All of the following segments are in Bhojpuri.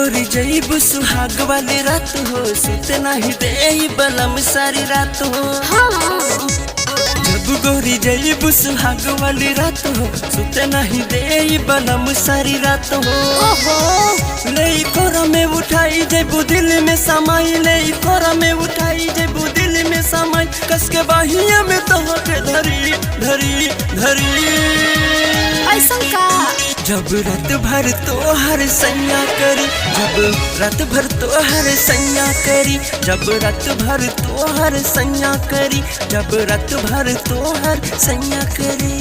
गोरी जईब सुहाग वाली रात हो, सुते नहीं दे बलम सारी रात हो। जब गोरी जईब सुहाग वाली रात हो, सुते नहीं दे बलम सारी रात हो। ले कोरा में उठाई जेबू दिल में समाई, ले कोरा में उठाई जेबू दिल में समाई, कस के बाहिया में तो के धरी धरी धरी। ऐसा का जब रात भर तो हर सैया करी, जब रात भर तो हर सैया करी, जब रात भर तो हर सैया करी, जब रात भर तो हर सैया करी।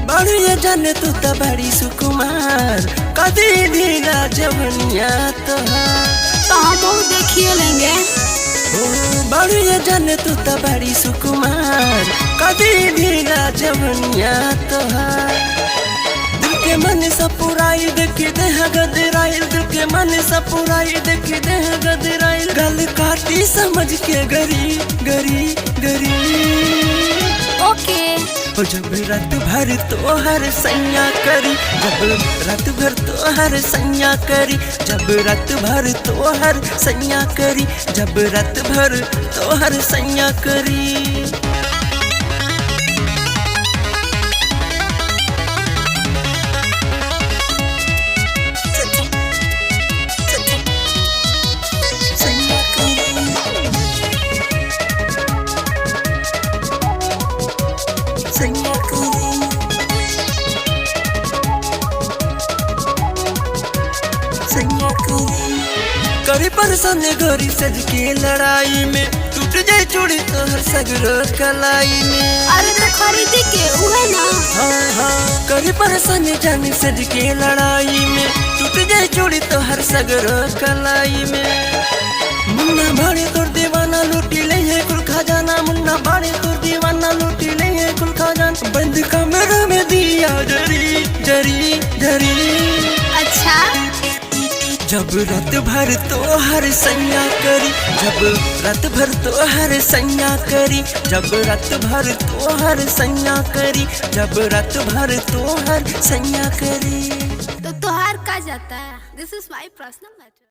बड़ी ये जाने तू तो बड़ी सुकुमार, कदी ढीला जवनिया तो हम देखिए लेंगे। बड़ी ये जाने तू तो बड़ी सुकुमार, कदी ढीला जवनिया तो दिल के मन सा पुराई देखी देह गदराइल, दिल के मन सा पुराई देखी देह गदराइल, गल काटी समझ के गरी गरी गरी। ओके जब रात भर तो हर सैया करी, जब रात भर तो हर सैया करी, जब रात भर तो हर सैया करी, जब रात भर तो हर सैया करी। करी परेशान गोरी सज के लड़ाई में, टूट जाए चूड़ी तो हर सगरो कलाई में। अरे तो खरीदी के उहे ना। हाँ हाँ करी परेशान जानी सज के लड़ाई में, टूट जाए चूड़ी तो हर सगरो कलाई में। मुन्ना भाड़े तोर दीवाना लूटी ले है कुल खजाना, मुन्ना भाड़े तोर दीवाना लूटी ले है कुल खजाना, बंद कमरा में दिया जरी जरी जरी। अच्छा जब रात भर तो हर सैया करी, जब रात भर तो हर सैया करी, जब रात भर तो हर सैया करी, जब रात भर तो हर सैया करी। तो तोहार का जाता है। दिस इज माय पर्सनल मैटर।